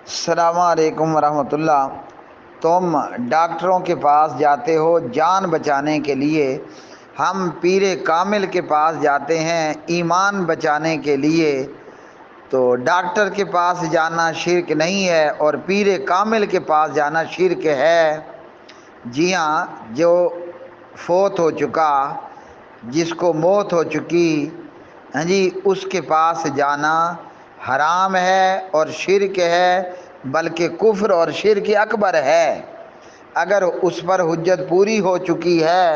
السلام علیکم ورحمۃ اللہ۔ تم ڈاکٹروں کے پاس جاتے ہو جان بچانے کے لیے، ہم پیر کامل کے پاس جاتے ہیں ایمان بچانے کے لیے۔ تو ڈاکٹر کے پاس جانا شرک نہیں ہے اور پیر کامل کے پاس جانا شرک ہے۔ جی ہاں، جو فوت ہو چکا، جس کو موت ہو چکی، ہاں جی، اس کے پاس جانا حرام ہے اور شرک ہے، بلکہ کفر اور شرک اکبر ہے۔ اگر اس پر حجت پوری ہو چکی ہے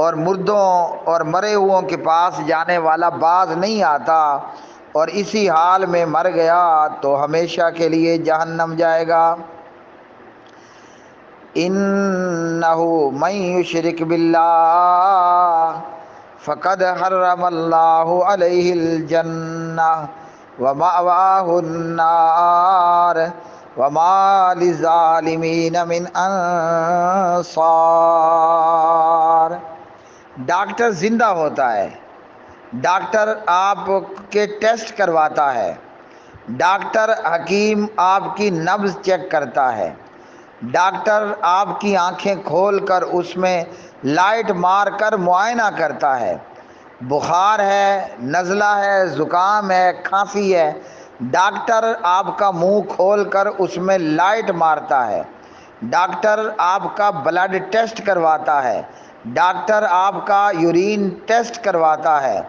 اور مردوں اور مرے ہوئوں کے پاس جانے والا باز نہیں آتا اور اسی حال میں مر گیا تو ہمیشہ کے لیے جہنم جائے گا۔ انہ من یشرک باللہ فقد حرم اللہ علیہ الجنہ ومأواہ النار وما للظالمین من انصار۔ ڈاکٹر زندہ ہوتا ہے، ڈاکٹر آپ کے ٹیسٹ کرواتا ہے، ڈاکٹر حکیم آپ کی نبض چیک کرتا ہے، ڈاکٹر آپ کی آنکھیں کھول کر اس میں لائٹ مار کر معائنہ کرتا ہے۔ بخار ہے، نزلہ ہے، زکام ہے، کھانسی ہے، ڈاکٹر آپ کا منہ کھول کر اس میں لائٹ مارتا ہے۔ ڈاکٹر آپ کا بلڈ ٹیسٹ کرواتا ہے، ڈاکٹر آپ کا یورین ٹیسٹ کرواتا ہے،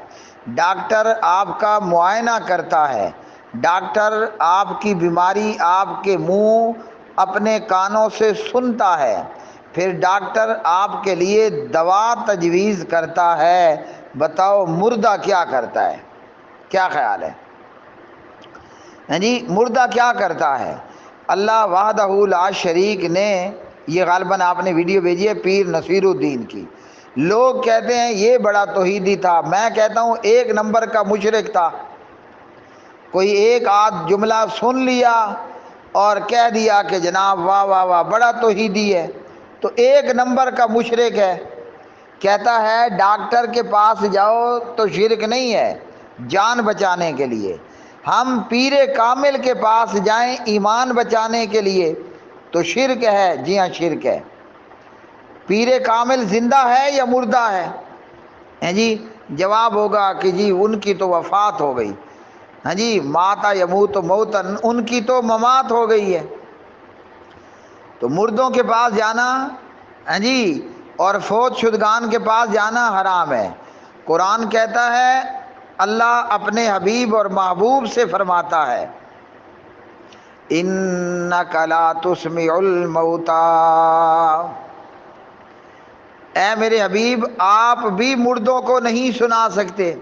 ڈاکٹر آپ کا معائنہ کرتا ہے، ڈاکٹر آپ کی بیماری آپ کے منہ اپنے کانوں سے سنتا ہے، پھر ڈاکٹر آپ کے لیے دوا تجویز کرتا ہے۔ بتاؤ مردہ کیا کرتا ہے؟ کیا خیال ہے؟ جی، مردہ کیا کرتا ہے؟ اللہ وحدہ لا شریک نے، یہ غالباً آپ نے ویڈیو بھیجی ہے پیر نصیر الدین کی، لوگ کہتے ہیں یہ بڑا توحیدی تھا، میں کہتا ہوں ایک نمبر کا مشرک تھا۔ کوئی ایک آدھ جملہ سن لیا اور کہہ دیا کہ جناب واہ واہ واہ بڑا توحیدی ہے، تو ایک نمبر کا مشرک ہے۔ کہتا ہے ڈاکٹر کے پاس جاؤ تو شرک نہیں ہے، جان بچانے کے لیے۔ ہم پیر کامل کے پاس جائیں ایمان بچانے کے لیے تو شرک ہے۔ جی ہاں، شرک ہے۔ پیر کامل زندہ ہے یا مردہ ہے؟ جی، جواب ہوگا کہ جی ان کی تو وفات ہو گئی۔ ہاں جی، ماتا یموت موتن، ان کی تو ممات ہو گئی ہے۔ تو مردوں کے پاس جانا، ہاں جی، اور فوت شدگان کے پاس جانا حرام ہے۔ قرآن کہتا ہے، اللہ اپنے حبیب اور محبوب سے فرماتا ہے اِنَّکَ لَا تُسْمِعُ الْمَوْتَىٰ، اے میرے حبیب آپ بھی مردوں کو نہیں سنا سکتے۔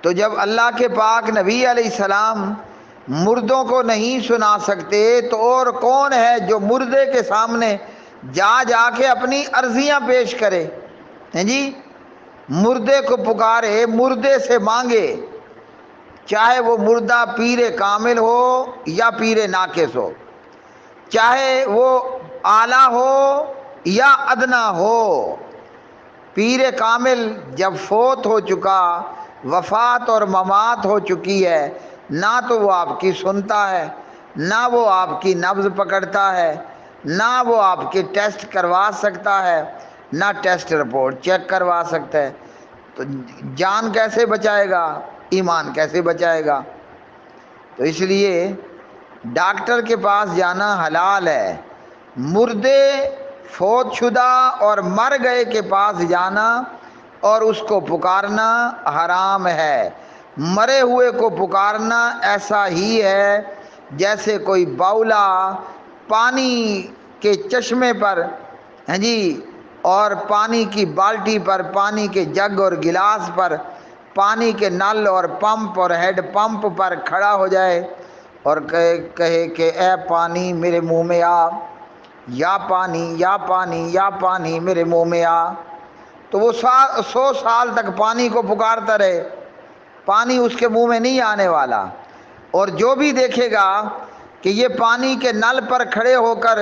تو جب اللہ کے پاک نبی علیہ السلام مردوں کو نہیں سنا سکتے تو اور کون ہے جو مردے کے سامنے جا جا کے اپنی عرضیاں پیش کرے؟ ہیں جی، مردے کو پکارے، مردے سے مانگے، چاہے وہ مردہ پیر کامل ہو یا پیر ناقص ہو، چاہے وہ اعلیٰ ہو یا ادنا ہو۔ پیر کامل جب فوت ہو چکا، وفات اور ممات ہو چکی ہے، نہ تو وہ آپ کی سنتا ہے، نہ وہ آپ کی نبض پکڑتا ہے، نہ وہ آپ کے ٹیسٹ کروا سکتا ہے، نہ ٹیسٹ رپورٹ چیک کروا سکتا ہے۔ تو جان کیسے بچائے گا؟ ایمان کیسے بچائے گا؟ تو اس لیے ڈاکٹر کے پاس جانا حلال ہے، مردے فوت شدہ اور مر گئے کے پاس جانا اور اس کو پکارنا حرام ہے۔ مرے ہوئے کو پکارنا ایسا ہی ہے جیسے کوئی باولا پانی کے چشمے پر، ہیں جی، اور پانی کی بالٹی پر، پانی کے جگ اور گلاس پر، پانی کے نل اور پمپ اور ہیڈ پمپ پر کھڑا ہو جائے اور کہے کہ اے پانی میرے منہ میں آ، یا پانی یا پانی یا پانی میرے منہ میں آ، تو وہ 100 سال تک پانی کو پکارتا رہے، پانی اس کے منہ میں نہیں آنے والا۔ اور جو بھی دیکھے گا کہ یہ پانی کے نل پر کھڑے ہو کر،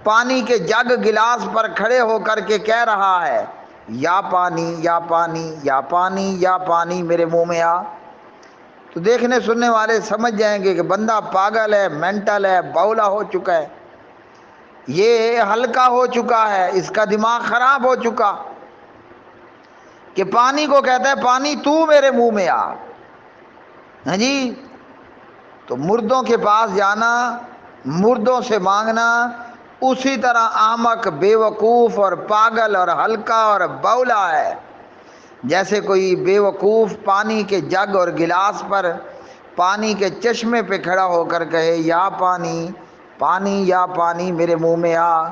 پانی کے جگ گلاس پر کھڑے ہو کر کے کہہ رہا ہے یا پانی یا پانی یا پانی یا پانی میرے منہ میں آ، تو دیکھنے سننے والے سمجھ جائیں گے کہ بندہ پاگل ہے، مینٹل ہے، بولا ہو چکا ہے، یہ ہلکا ہو چکا ہے، اس کا دماغ خراب ہو چکا، کہ پانی کو کہتا ہے پانی تو میرے منہ میں آ. ہاں جی. تو مردوں کے پاس جانا، مردوں سے مانگنا، اسی طرح احمق، بے وقوف اور پاگل اور ہلکا اور بولا ہے. جیسے کوئی بے وقوف پانی کے جگ اور گلاس پر، پانی کے چشمے پہ کھڑا ہو کر کہے یا پانی، پانی یا پانی میرے منہ میں آ.